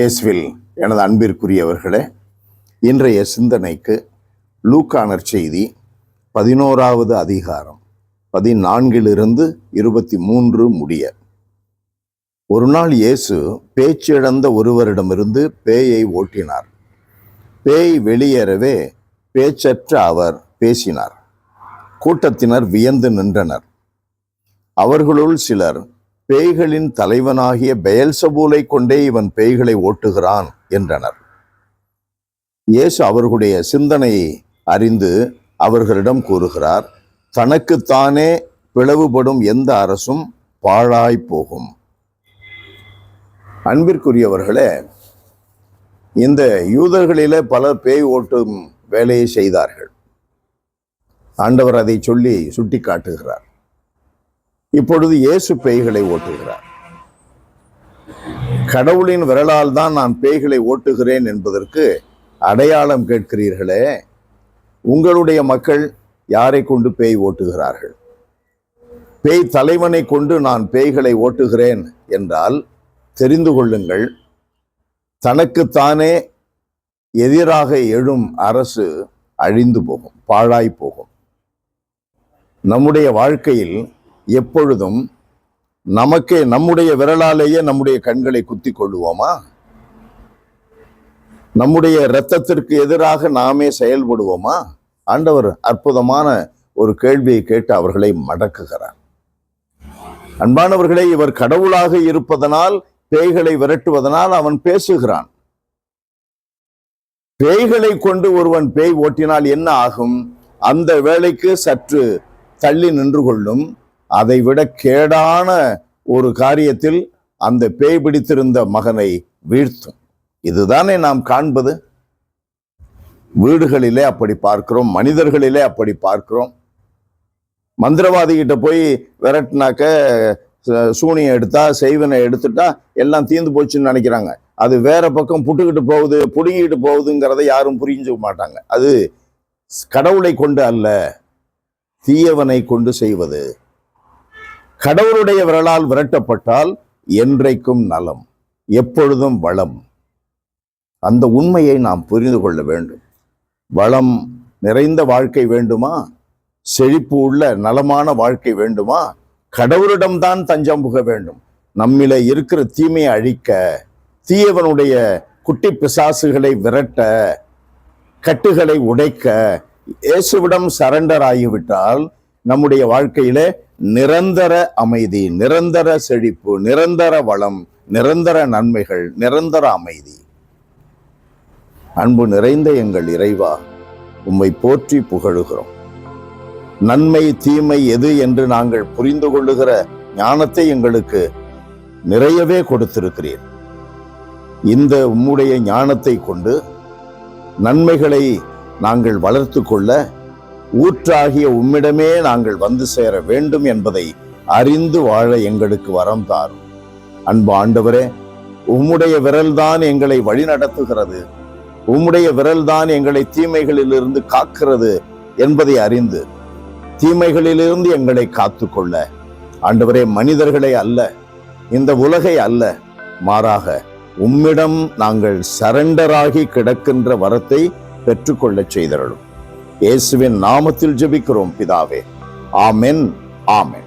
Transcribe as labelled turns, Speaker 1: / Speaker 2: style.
Speaker 1: இயேசுவில் எனது அன்பிற்குரியவர்களே, இன்றைய சிந்தனைக்கு லூக்கா நற்செய்தி 11வது அதிகாரம் 14 23 முடிய. ஒரு நாள் இயேசு பேச்சிழந்த ஒருவரிடமிருந்து பேயை ஓட்டினார். பேய் வெளியேறவே பேச்சற்ற அவர் பேசினார். கூட்டத்தினர் வியந்து நின்றனர். அவர்களுள் சிலர், பேய்களின் தலைவனாகிய பெயல்சபூலை கொண்டே இவன் பேய்களை ஓட்டுகிறான் என்றனர். இயேசு அவர்களுடைய சிந்தனையை அறிந்து அவர்களிடம் கூறுகிறார், தனக்குத்தானே பிளவுபடும் எந்த அரசும் பாழாய் போகும். அன்பிற்குரியவர்களே, இந்த யூதர்களிலே பலர் பேய் ஓட்டும் வேலையை செய்தார்கள். ஆண்டவர் அதை சொல்லி சுட்டி காட்டுகிறார். இப்பொழுது இயேசு பேய்களை ஓட்டுகிறார். கடவுளின் விரலால் தான் நான் பேய்களை ஓட்டுகிறேன் என்பதற்கு அடையாளம் கேட்கிறீர்களே, உங்களுடைய மக்கள் யாரை கொண்டு பேய் ஓட்டுகிறார்கள்? பேய் தலைவனை கொண்டு நான் பேய்களை ஓட்டுகிறேன் என்றால் தெரிந்து கொள்ளுங்கள், தனக்குத்தானே எதிராக எழும் அரசு அழிந்து போகும், பாழாய் போகும். நம்முடைய வாழ்க்கையில் எப்பொழுதும் நமக்கே நம்முடைய விரலாலேயே நம்முடைய கண்களை குத்தி கொள்ளுவோமா? நம்முடைய இரத்தத்திற்கு எதிராக நாமே செயல்படுவோமா? ஆண்டவர் அற்புதமான ஒரு கேள்வியை கேட்டு அவர்களை மடக்குகிறார். அன்பானவர்களே, இவர் கடவுளாக இருப்பதனால், பேய்களை விரட்டுவதனால் அவன் பேசுகிறான். பேய்களை கொண்டு ஒருவன் பேய் ஓட்டினால் என்ன ஆகும்? அந்த வேளைக்கு சற்று தள்ளி நின்று கொள்ளும். அதை விட கேடான ஒரு காரியத்தில் அந்த பேய் பிடித்திருந்த மகனை வீழ்த்தும். இதுதானே நாம் காண்பது. வீடுகளிலே அப்படி பார்க்கிறோம், மனிதர்களிலே அப்படி பார்க்கிறோம். மந்திரவாதி கிட்ட போய் விரட்டினாக்க, சூனியம் எடுத்தா, செய்வனை எடுத்துட்டா எல்லாம் தீர்ந்து போச்சுன்னு நினைக்கிறாங்க. அது வேற பக்கம் புட்டுக்கிட்டு போகுது, புடுங்கிட்டு போகுதுங்கிறத யாரும் புரிஞ்சுக்க மாட்டாங்க. அது கடவுளை கொண்டு அல்ல, தீயவனை கொண்டு செய்வது. கடவுளுடைய விரலால் விரட்டப்பட்டால் என்றைக்கும் நலம், எப்பொழுதும் வளம். அந்த உண்மையை நாம் புரிந்து கொள்ள வேண்டும். வளம் நிறைந்த வாழ்க்கை வேண்டுமா? செழிப்பு உள்ள நலமான வாழ்க்கை வேண்டுமா? கடவுளிடம்தான் தஞ்சம் புக வேண்டும். நம்மிலே இருக்கிற தீமையை அழிக்க, தீயவனுடைய குட்டி பிசாசுகளை விரட்ட, கட்டுகளை உடைக்க இயேசுவிடம் சரண்டர் ஆகிவிட்டால் நம்முடைய வாழ்க்கையிலே நிரந்தர அமைதி, நிரந்தர செழிப்பு, நிரந்தர வளம், நிரந்தர நன்மைகள், நிரந்தர அமைதி. அன்பு நிறைந்த எங்கள் இறைவா, உம்மை போற்றி புகழுகிறோம். நன்மை தீமை எது என்று நாங்கள் புரிந்து கொள்ளுகிற ஞானத்தை எங்களுக்கு நிறையவே கொடுத்திருக்கிறீர். இந்த உம்முடைய ஞானத்தை கொண்டு நன்மைகளை நாங்கள் வளர்த்து கொள்ள ஊற்றாகிய உம்மிடமே நாங்கள் வந்து சேர வேண்டும் என்பதை அறிந்து வாழ எங்களுக்கு வரம் தாரும். அன்பு ஆண்டவரே, உம்முடைய விரல்தான் எங்களை வழி நடத்துகிறது, உம்முடைய விரல்தான் எங்களை தீமைகளிலிருந்து காக்கிறது என்பதை அறிந்து தீமைகளிலிருந்து எங்களை காத்துக்கொள்ள ஆண்டவரே, மனிதர்களை அல்ல, இந்த உலகை அல்ல, மாறாக உம்மிடம் நாங்கள் சரண்டராகி கிடக்கின்ற வரத்தை பெற்றுக்கொள்ளச் செய்தருளும். இயேசுவின் நாமத்தில் ஜெபிக்கிறோம் பிதாவே. ஆமென், ஆமென்.